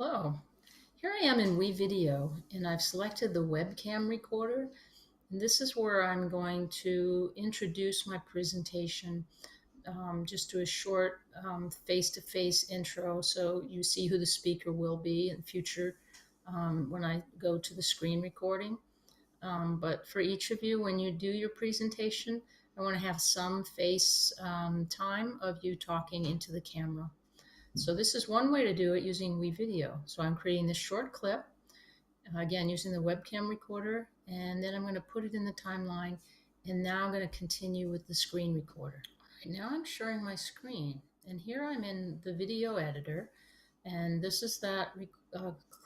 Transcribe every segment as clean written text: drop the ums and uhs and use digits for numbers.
Hello. Here I am in WeVideo, and I've selected the webcam recorder. And this is where I'm going to introduce my presentation. Just do a short face-to-face intro so you see who the speaker will be in future when I go to the screen recording. But for each of you, when you do your presentation, I want to have some face time of you talking into the camera. So this is one way to do it using WeVideo. So I'm creating this short clip, again, using the webcam recorder, and then I'm going to put it in the timeline, and now I'm going to continue with the screen recorder. All right, now I'm sharing my screen, and here I'm in the video editor, and this is that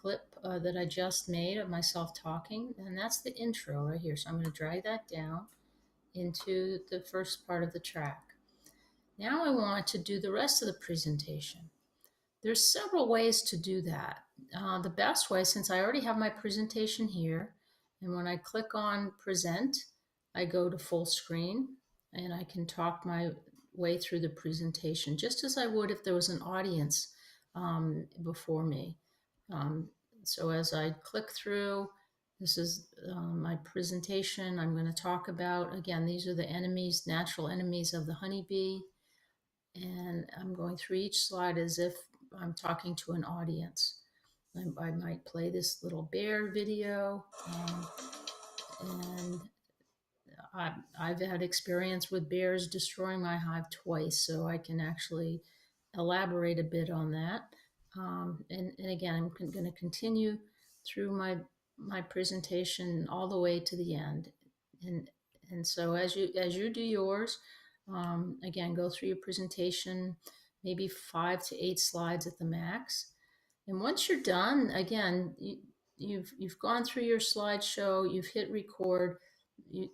clip that I just made of myself talking, and that's the intro right here. So I'm going to drag that down into the first part of the track. Now I want to do the rest of the presentation. There's several ways to do that. The best way, since I already have my presentation here, and when I click on present, I go to full screen and I can talk my way through the presentation just as I would if there was an audience before me. So as I click through, this is my presentation. I'm going to talk about, again, these are the enemies, natural enemies of the honeybee. And I'm going through each slide as if I'm talking to an audience. I might play this little bear video, and I've had experience with bears destroying my hive twice, so I can actually elaborate a bit on that. And again, I'm going to continue through my presentation all the way to the end. And so as you do yours, again, go through your presentation, maybe 5 to 8 slides at the max. And once you're done, again, you've gone through your slideshow, you've hit record, you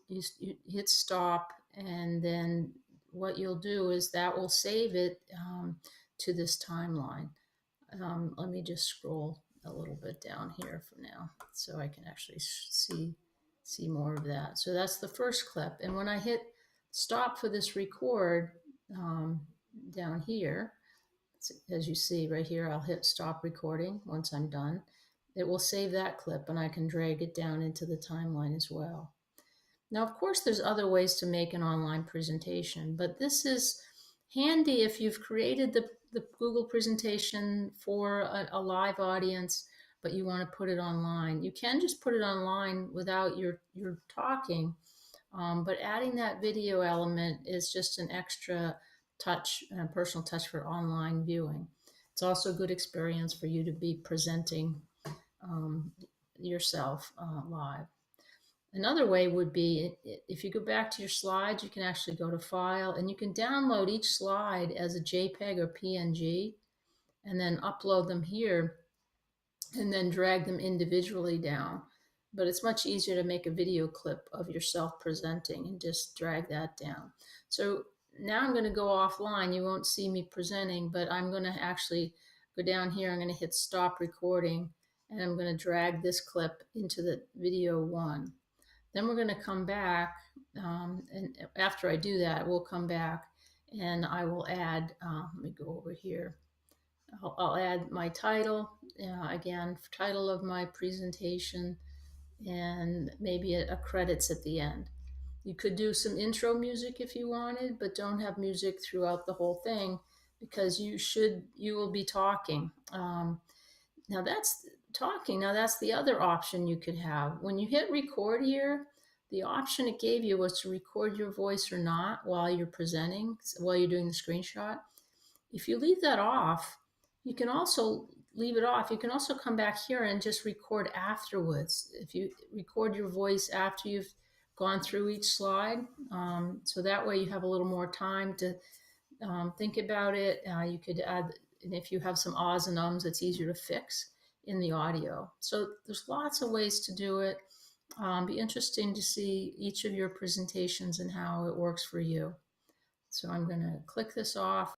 hit stop, and then what you'll do is that will save it to this timeline. Let me just scroll a little bit down here for now so I can actually see more of that. So that's the first clip. And when I hit stop for this record down here, as you see right here, I'll hit stop recording once I'm done. It will save that clip and I can drag it down into the timeline as well. Now, of course, there's other ways to make an online presentation, but this is handy if you've created the Google presentation for a live audience, but you want to put it online. You can just put it online without your talking, but adding that video element is just an extra touch, personal touch for online viewing. It's also a good experience for you to be presenting yourself live. Another way would be, if you go back to your slides, you can actually go to File, and you can download each slide as a JPEG or PNG, and then upload them here, and then drag them individually down. But it's much easier to make a video clip of yourself presenting and just drag that down. So now I'm going to go offline. You won't see me presenting, but I'm going to actually go down here. I'm going to hit stop recording, and I'm going to drag this clip into the video one. Then we're going to come back, and after I do that, we'll come back and I will add, let me go over here. I'll add my title, again, title of my presentation, and maybe a credits at the end. You could do some intro music if you wanted, but don't have music throughout the whole thing because you will be talking. Now that's talking. Now that's the other option you could have. When you hit record here, the option it gave you was to record your voice or not while you're presenting, while you're doing the screenshot. If you leave that off, you can also leave it off. You can also come back here and just record afterwards. If you record your voice after you've gone through each slide, so that way you have a little more time to think about it. You could add, and if you have some ahs and ums, it's easier to fix in the audio. So there's lots of ways to do it. Be interesting to see each of your presentations and how it works for you. So I'm going to click this off.